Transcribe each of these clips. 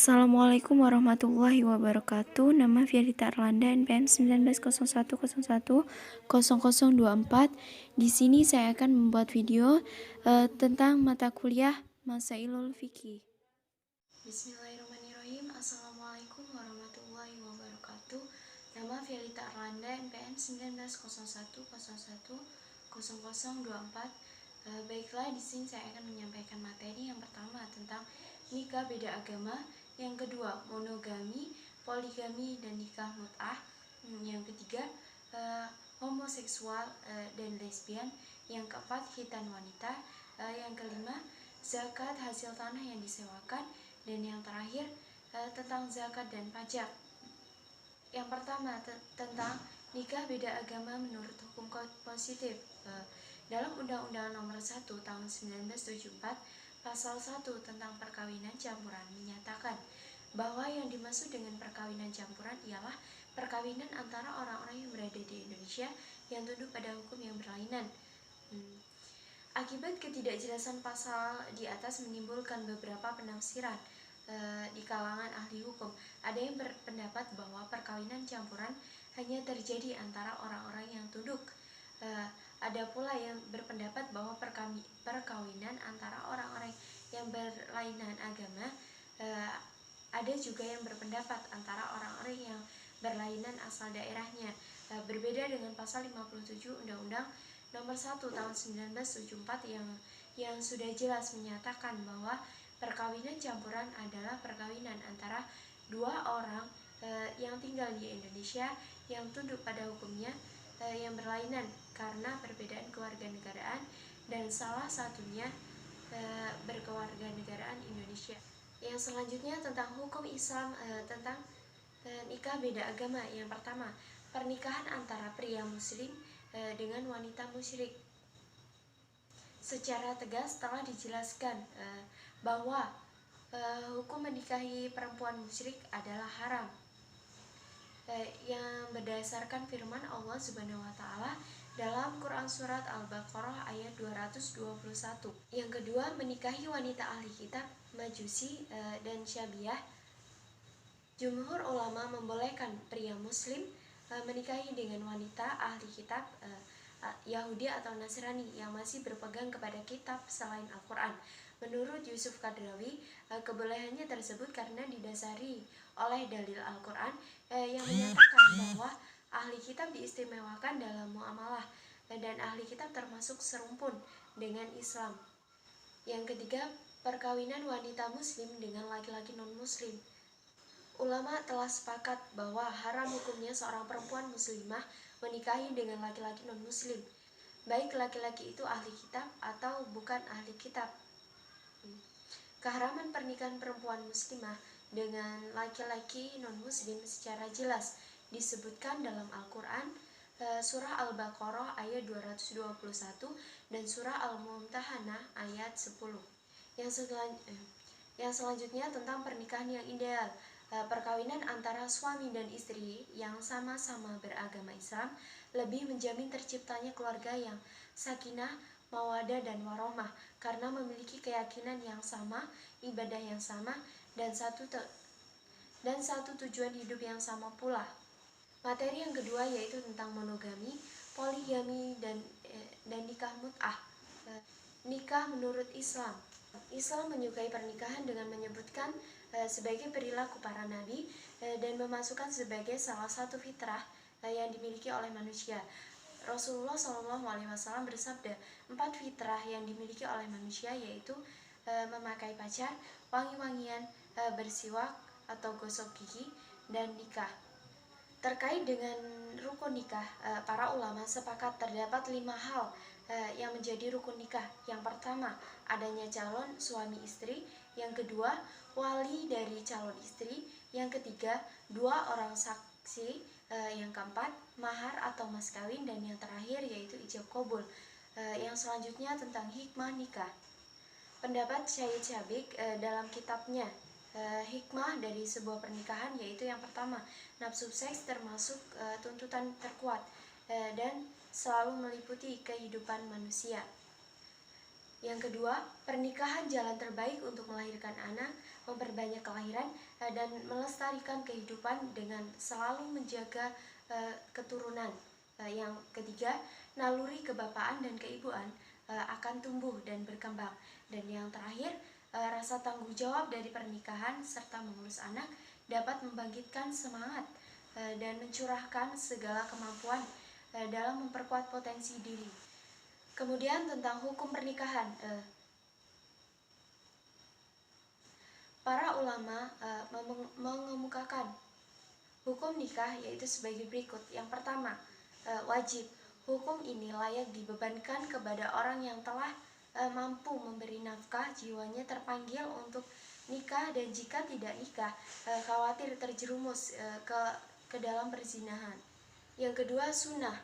Assalamualaikum warahmatullahi wabarakatuh. Nama Fiarita Arlanda, NPM 1901010024. Di sini saya akan membuat video tentang mata kuliah Masailul Fiqih. Bismillahirrahmanirrahim. Assalamualaikum warahmatullahi wabarakatuh. Nama Fiarita Arlanda, NPM 1901010024. Baiklah, di sini saya akan menyampaikan materi yang pertama tentang nikah beda agama, yang kedua monogami, poligami, dan nikah mut'ah, yang ketiga homoseksual dan lesbian, yang keempat khitan wanita, yang kelima zakat hasil tanah yang disewakan, dan yang terakhir tentang zakat dan pajak. Yang pertama tentang nikah beda agama menurut hukum positif. Dalam Undang-Undang Nomor 1 Tahun 1974 Pasal 1 tentang perkawinan campuran menyatakan bahwa yang dimaksud dengan perkawinan campuran ialah perkawinan antara orang-orang yang berada di Indonesia yang tunduk pada hukum yang berlainan. Akibat ketidakjelasan pasal di atas menimbulkan beberapa penafsiran di kalangan ahli hukum. Ada yang berpendapat bahwa perkawinan campuran hanya terjadi antara orang-orang yang tunduk. Ada pula yang berpendapat bahwa perkawinan antara orang-orang yang berlainan agama. Ada juga yang berpendapat antara orang-orang yang berlainan asal daerahnya. Berbeda dengan pasal 57 Undang-Undang Nomor 1 Tahun 1974 yang sudah jelas menyatakan bahwa perkawinan campuran adalah perkawinan antara dua orang yang tinggal di Indonesia yang tunduk pada hukumnya yang berlainan karena perbedaan kewarganegaraan dan salah satunya berkewarganegaraan Indonesia. Yang selanjutnya tentang hukum Islam tentang nikah beda agama. Yang pertama, pernikahan antara pria muslim dengan wanita musyrik. Secara tegas telah dijelaskan bahwa hukum menikahi perempuan musyrik adalah haram, yang berdasarkan firman Allah Subhanahu wa taala dalam Quran surat Al-Baqarah ayat 221. Yang kedua, menikahi wanita ahli kitab, Majusi dan Syabiah. Jumhur ulama membolehkan pria muslim menikahi dengan wanita ahli kitab Yahudi atau Nasrani yang masih berpegang kepada kitab selain Al-Quran. Menurut Yusuf Kadrawi, kebolehannya tersebut karena didasari oleh dalil Al-Quran yang menyatakan bahwa ahli kitab diistimewakan dalam muamalah dan ahli kitab termasuk serumpun dengan Islam. Yang ketiga, perkawinan wanita muslim dengan laki-laki non-muslim. Ulama telah sepakat bahwa haram hukumnya seorang perempuan muslimah menikahi dengan laki-laki non-muslim, baik laki-laki itu ahli kitab atau bukan ahli kitab. Keharaman pernikahan perempuan muslimah dengan laki-laki non-muslim secara jelas disebutkan dalam Al-Quran, surah Al-Baqarah ayat 221 dan surah Al-Mumtahanah ayat 10. Yang selanjutnya tentang pernikahan yang ideal. Perkawinan antara suami dan istri yang sama-sama beragama Islam lebih menjamin terciptanya keluarga yang sakinah, mawadah, dan warohmah karena memiliki keyakinan yang sama, ibadah yang sama, dan satu tujuan hidup yang sama pula. Materi yang kedua yaitu tentang monogami, poligami, dan nikah mut'ah. Nikah menurut Islam. Islam menyukai pernikahan dengan menyebutkan sebagai perilaku para nabi dan memasukkan sebagai salah satu fitrah yang dimiliki oleh manusia. Rasulullah SAW bersabda, 4 fitrah yang dimiliki oleh manusia yaitu memakai pacar, wangi-wangian, bersiwak atau gosok gigi, dan nikah. Terkait dengan rukun nikah, para ulama sepakat terdapat 5 hal yang menjadi rukun nikah. Yang pertama, adanya calon suami istri. Yang kedua, wali dari calon istri. Yang ketiga, 2 orang saksi. Yang keempat, mahar atau mas kawin. Dan yang terakhir yaitu ijab qabul. Yang selanjutnya tentang hikmah nikah. Pendapat Syed Syabik dalam kitabnya hikmah dari sebuah pernikahan yaitu yang pertama, nafsu seks termasuk tuntutan terkuat dan selalu meliputi kehidupan manusia. Yang kedua, pernikahan jalan terbaik untuk melahirkan anak, memperbanyak kelahiran, dan melestarikan kehidupan dengan selalu menjaga keturunan. Yang ketiga, naluri kebapaan dan keibuan akan tumbuh dan berkembang. Dan yang terakhir, rasa tanggung jawab dari pernikahan serta mengurus anak dapat membangkitkan semangat dan mencurahkan segala kemampuan dalam memperkuat potensi diri. Kemudian tentang hukum pernikahan, para ulama mengemukakan hukum nikah yaitu sebagai berikut. Yang pertama, wajib. Hukum ini layak dibebankan kepada orang yang telah mampu memberi nafkah, jiwanya terpanggil untuk nikah, dan jika tidak nikah, khawatir terjerumus ke dalam perzinahan. Yang kedua, sunnah.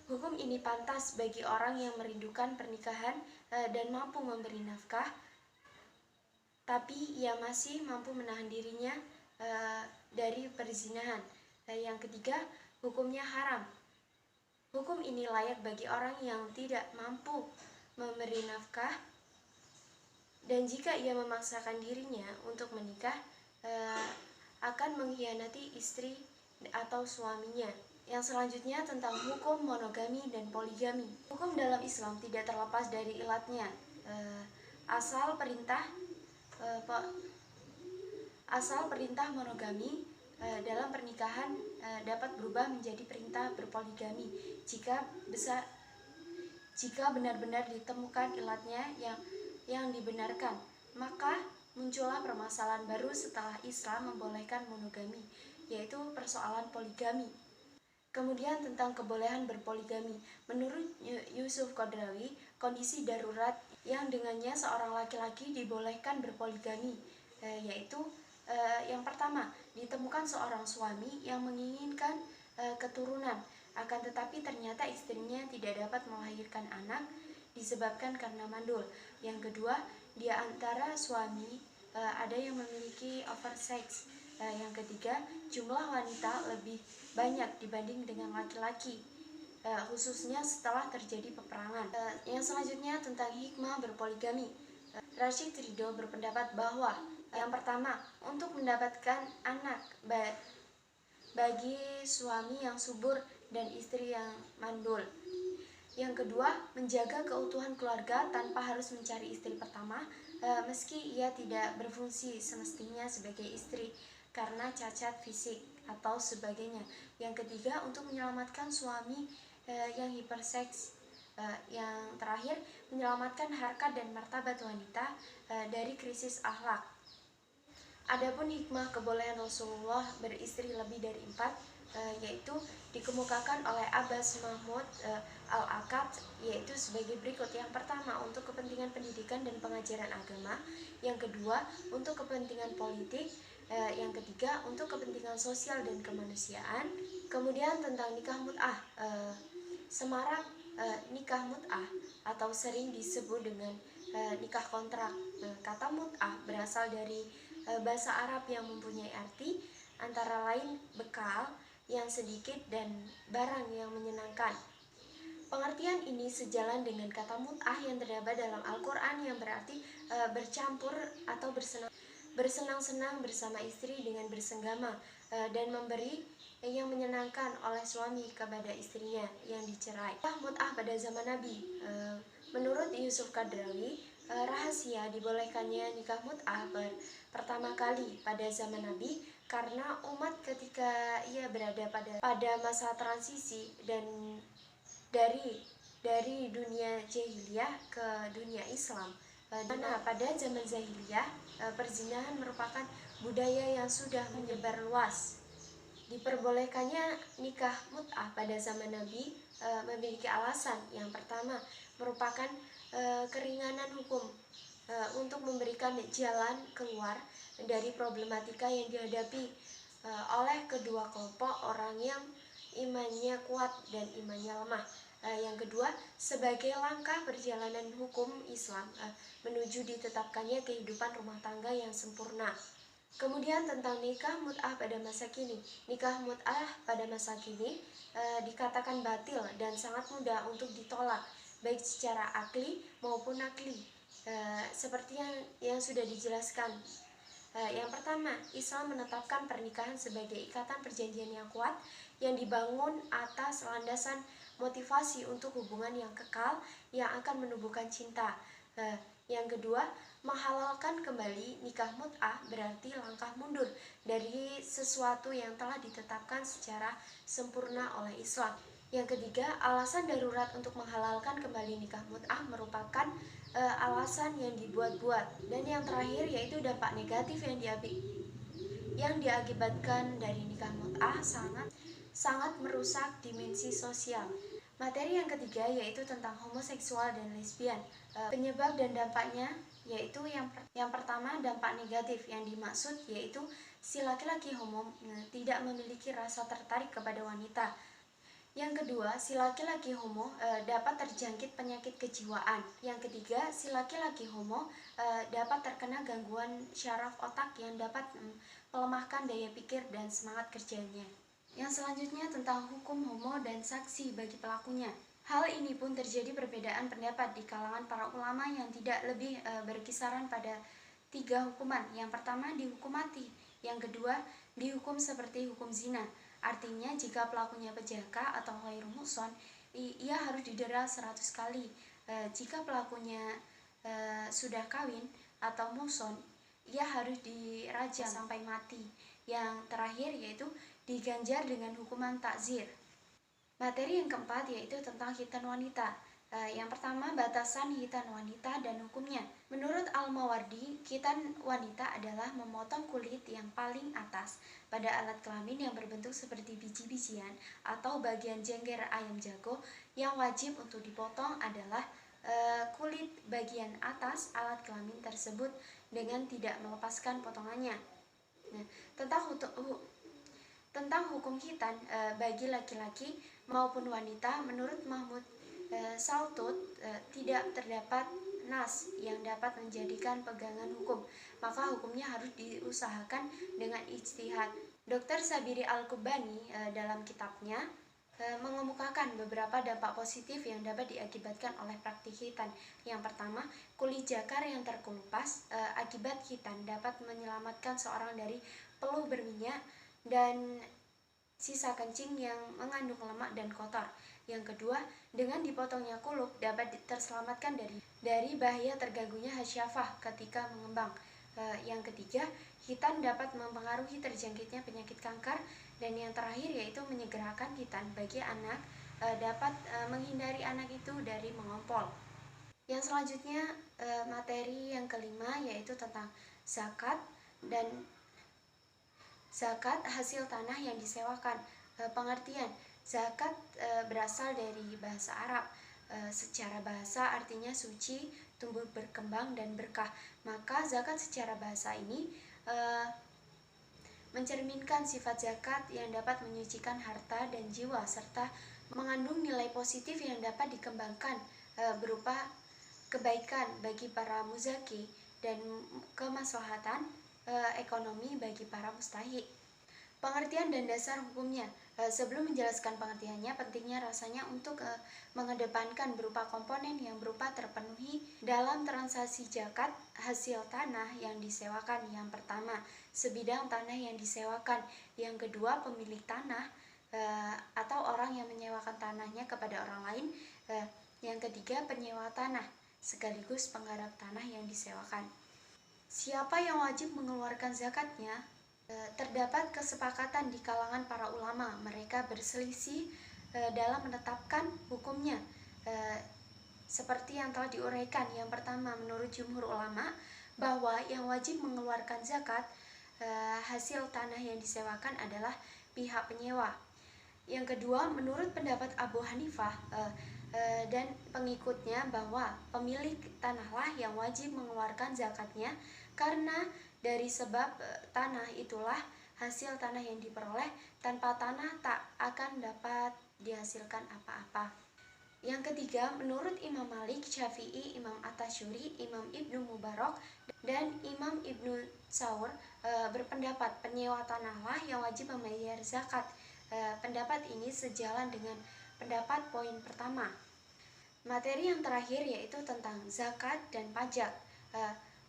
Hukum ini pantas bagi orang yang merindukan pernikahan dan mampu memberi nafkah, tapi ia masih mampu menahan dirinya dari perzinahan. Yang ketiga, hukumnya haram. Hukum ini layak bagi orang yang tidak mampu memberi nafkah, dan jika ia memaksakan dirinya untuk menikah, akan mengkhianati istri atau suaminya. Yang selanjutnya tentang hukum monogami dan poligami. Hukum dalam Islam tidak terlepas dari ilatnya. Asal perintah monogami dalam pernikahan dapat berubah menjadi perintah berpoligami jika benar-benar ditemukan ilatnya yang dibenarkan. Maka muncullah permasalahan baru setelah Islam membolehkan monogami, yaitu persoalan poligami. Kemudian tentang kebolehan berpoligami. Menurut Yusuf Qadrawi, kondisi darurat yang dengannya seorang laki-laki dibolehkan berpoligami, yaitu yang pertama, ditemukan seorang suami yang menginginkan keturunan, akan tetapi ternyata istrinya tidak dapat melahirkan anak disebabkan karena mandul. Yang kedua, di antara suami ada yang memiliki oversex. Yang ketiga, jumlah wanita lebih banyak dibanding dengan laki-laki, khususnya setelah terjadi peperangan. Yang selanjutnya tentang hikmah berpoligami. Rashid Ridho berpendapat bahwa yang pertama, untuk mendapatkan anak bagi suami yang subur dan istri yang mandul. Yang kedua, menjaga keutuhan keluarga tanpa harus mencari istri pertama, meski ia tidak berfungsi semestinya sebagai istri karena cacat fisik atau sebagainya. Yang ketiga, untuk menyelamatkan suami yang hiperseks. Yang terakhir, menyelamatkan harkat dan martabat wanita dari krisis akhlak. Adapun hikmah kebolehan Rasulullah beristri lebih dari 4, yaitu dikemukakan oleh Abbas Mahmud Al-Akkad, yaitu sebagai berikut. Yang pertama, untuk kepentingan pendidikan dan pengajaran agama. Yang kedua, untuk kepentingan politik. Yang ketiga, untuk kepentingan sosial dan kemanusiaan. Kemudian tentang nikah mut'ah. Semarak nikah mut'ah atau sering disebut dengan nikah kontrak. Kata mut'ah berasal dari bahasa Arab yang mempunyai arti antara lain bekal yang sedikit dan barang yang menyenangkan. Pengertian ini sejalan dengan kata mut'ah yang terdapat dalam Al-Quran yang berarti bercampur atau bersenang-senang bersama istri dengan bersenggama, dan memberi yang menyenangkan oleh suami kepada istrinya yang dicerai. Mut'ah pada zaman Nabi. Menurut Yusuf Qadrawi, rahasia dibolehkannya nikah mut'ah pertama kali pada zaman Nabi karena umat ketika ia berada pada masa transisi dan dari dunia jahiliyah ke dunia Islam. Mana pada zaman jahiliyah perzinahan merupakan budaya yang sudah menyebar luas. Diperbolehkannya nikah mut'ah pada zaman Nabi memiliki alasan. Yang pertama, merupakan keringanan hukum untuk memberikan jalan keluar dari problematika yang dihadapi oleh kedua kelompok orang yang imannya kuat dan imannya lemah. Yang kedua, sebagai langkah perjalanan hukum Islam menuju ditetapkannya kehidupan rumah tangga yang sempurna. Kemudian tentang nikah mut'ah pada masa kini. Nikah mut'ah pada masa kini dikatakan batil dan sangat mudah untuk ditolak baik secara akli maupun nakli. Seperti yang sudah dijelaskan. Yang pertama, Islam menetapkan pernikahan sebagai ikatan perjanjian yang kuat yang dibangun atas landasan motivasi untuk hubungan yang kekal yang akan menumbuhkan cinta. Yang kedua, menghalalkan kembali nikah mut'ah berarti langkah mundur dari sesuatu yang telah ditetapkan secara sempurna oleh Islam. Yang ketiga, alasan darurat untuk menghalalkan kembali nikah mut'ah merupakan alasan yang dibuat-buat. Dan yang terakhir yaitu dampak negatif yang diakibatkan dari nikah mut'ah sangat merusak dimensi sosial. Materi yang ketiga yaitu tentang homoseksual dan lesbian. Penyebab dan dampaknya yaitu yang pertama, dampak negatif yang dimaksud yaitu si laki-laki homo tidak memiliki rasa tertarik kepada wanita. Yang kedua, si laki-laki homo dapat terjangkit penyakit kejiwaan. Yang ketiga, si laki-laki homo dapat terkena gangguan syaraf otak yang dapat melemahkan daya pikir dan semangat kerjanya. Yang selanjutnya tentang hukum homo dan saksi bagi pelakunya. Hal ini pun terjadi perbedaan pendapat di kalangan para ulama yang tidak lebih berkisaran pada 3 hukuman. Yang pertama dihukum mati, yang kedua dihukum seperti hukum zina. Artinya jika pelakunya pejaka atau ghairu muhson, ia harus didera 100 kali. Jika pelakunya sudah kawin atau muhson, ia harus dirajam sampai mati. Yang terakhir yaitu diganjar dengan hukuman takzir. Materi yang keempat yaitu tentang khitan wanita. Yang pertama, batasan khitan wanita dan hukumnya. Menurut Al-Mawardi, khitan wanita adalah memotong kulit yang paling atas pada alat kelamin yang berbentuk seperti biji-bijian atau bagian jengger ayam jago. Yang wajib untuk dipotong adalah kulit bagian atas alat kelamin tersebut dengan tidak melepaskan potongannya. Nah, tentang hukum khitan bagi laki-laki maupun wanita, menurut Mahmud Saltut tidak terdapat nas yang dapat menjadikan pegangan hukum, maka hukumnya harus diusahakan dengan ijtihad. Dr. Sabiri Al-Kubani dalam kitabnya mengemukakan beberapa dampak positif yang dapat diakibatkan oleh praktik khitan. Yang pertama, kulit jakar yang terkelupas akibat khitan dapat menyelamatkan seorang dari peluh berminyak dan sisa kencing yang mengandung lemak dan kotor. Yang kedua, dengan dipotongnya kulup dapat terselamatkan dari bahaya terganggunya hasyafah ketika mengembang. Yang ketiga, khitan dapat mempengaruhi terjangkitnya penyakit kanker. Dan yang terakhir yaitu menyegerakan khitan bagi anak dapat menghindari anak itu dari mengompol. Yang selanjutnya materi yang kelima yaitu tentang zakat dan zakat hasil tanah yang disewakan. Pengertian zakat berasal dari bahasa Arab. Secara bahasa artinya suci, tumbuh berkembang dan berkah. Maka zakat secara bahasa ini mencerminkan sifat zakat yang dapat menyucikan harta dan jiwa serta mengandung nilai positif yang dapat dikembangkan berupa kebaikan bagi para muzaki dan kemaslahatan ekonomi bagi para mustahik. Pengertian dan dasar hukumnya. Sebelum menjelaskan pengertiannya, pentingnya rasanya untuk mengedepankan berupa komponen yang berupa terpenuhi dalam transaksi zakat hasil tanah yang disewakan. Yang pertama, sebidang tanah yang disewakan. Yang kedua, pemilik tanah atau orang yang menyewakan tanahnya kepada orang lain. Yang ketiga, penyewa tanah sekaligus penggarap tanah yang disewakan. Siapa yang wajib mengeluarkan zakatnya? Terdapat kesepakatan di kalangan para ulama. Mereka berselisih dalam menetapkan hukumnya seperti yang telah diuraikan. Yang pertama, menurut jumhur ulama bahwa yang wajib mengeluarkan zakat hasil tanah yang disewakan adalah pihak penyewa. Yang kedua, menurut pendapat Abu Hanifah dan pengikutnya bahwa pemilik tanahlah yang wajib mengeluarkan zakatnya, karena dari sebab tanah itulah hasil tanah yang diperoleh. Tanpa tanah tak akan dapat dihasilkan apa-apa. Yang ketiga, menurut Imam Malik, Syafi'i, Imam At-Tasyuri, Imam Ibnu Mubarak, dan Imam Ibnu Tsaur berpendapat penyewa tanahlah yang wajib membayar zakat. Pendapat ini sejalan dengan pendapat poin pertama. Materi yang terakhir yaitu tentang zakat dan pajak.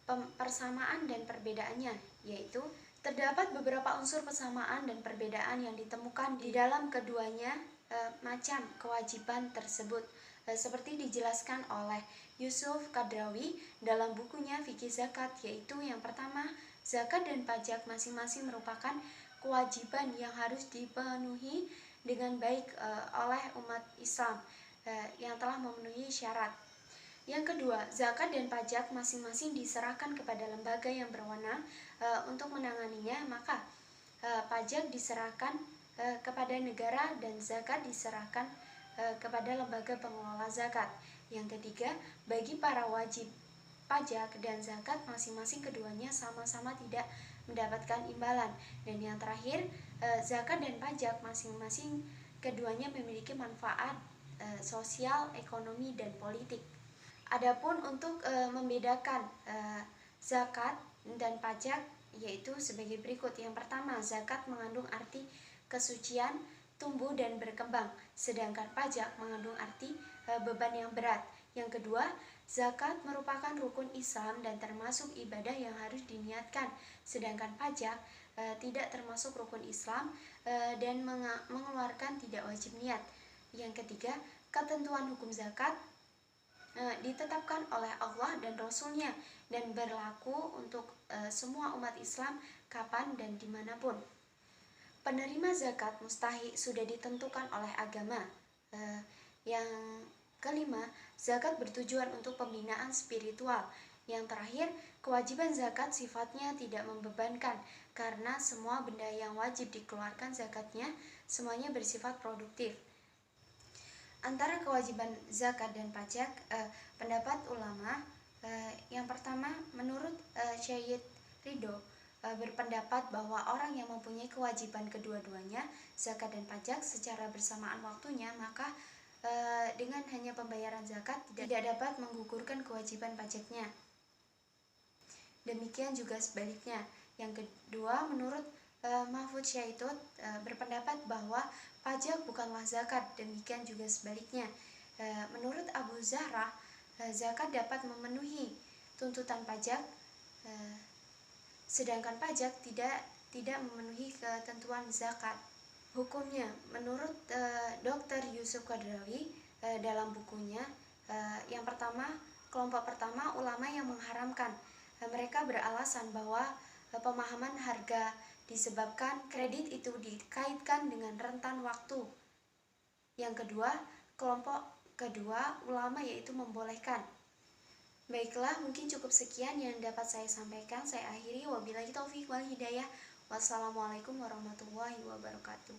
Persamaan dan perbedaannya, yaitu terdapat beberapa unsur persamaan dan perbedaan yang ditemukan di dalam keduanya macam kewajiban tersebut, seperti dijelaskan oleh Yusuf Qadrawi dalam bukunya Fikih Zakat, yaitu yang pertama, zakat dan pajak masing-masing merupakan kewajiban yang harus dipenuhi dengan baik oleh umat Islam yang telah memenuhi syarat. Yang kedua, zakat dan pajak masing-masing diserahkan kepada lembaga yang berwenang untuk menanganinya, maka pajak diserahkan kepada negara dan zakat diserahkan kepada lembaga pengelola zakat. Yang ketiga, bagi para wajib pajak dan zakat masing-masing keduanya sama-sama tidak mendapatkan imbalan. Dan yang terakhir, zakat dan pajak masing-masing keduanya memiliki manfaat sosial, ekonomi, dan politik. Adapun untuk membedakan zakat dan pajak yaitu sebagai berikut. Yang pertama, zakat mengandung arti kesucian, tumbuh dan berkembang, sedangkan pajak mengandung arti beban yang berat. Yang kedua, zakat merupakan rukun Islam dan termasuk ibadah yang harus diniatkan, sedangkan pajak tidak termasuk rukun Islam dan mengeluarkan tidak wajib niat. Yang ketiga, ketentuan hukum zakat ditetapkan oleh Allah dan Rasul-Nya dan berlaku untuk semua umat Islam kapan dan dimanapun. Penerima zakat mustahik sudah ditentukan oleh agama. Yang kelima, zakat bertujuan untuk pembinaan spiritual. Yang terakhir, kewajiban zakat sifatnya tidak membebankan karena semua benda yang wajib dikeluarkan zakatnya semuanya bersifat produktif. Antara kewajiban zakat dan pajak, pendapat ulama yang pertama, menurut Syed Ridho berpendapat bahwa orang yang mempunyai kewajiban kedua-duanya, zakat dan pajak, secara bersamaan waktunya, maka dengan hanya pembayaran zakat tidak dapat menggugurkan kewajiban pajaknya. Demikian juga sebaliknya. Yang kedua, menurut Mahfud Syaitut berpendapat bahwa pajak bukanlah zakat, demikian juga sebaliknya. Menurut Abu Zahra, zakat dapat memenuhi tuntutan pajak, sedangkan pajak tidak memenuhi ketentuan zakat. Hukumnya, menurut Dr. Yusuf Qadrawi dalam bukunya, yang pertama, kelompok pertama ulama yang mengharamkan. Mereka beralasan bahwa pemahaman harga disebabkan kredit itu dikaitkan dengan rentan waktu. Yang kedua, kelompok kedua ulama yaitu membolehkan. Baiklah, mungkin cukup sekian yang dapat saya sampaikan. Saya akhiri, wabillahi taufik wal hidayah. Wassalamualaikum warahmatullahi wabarakatuh.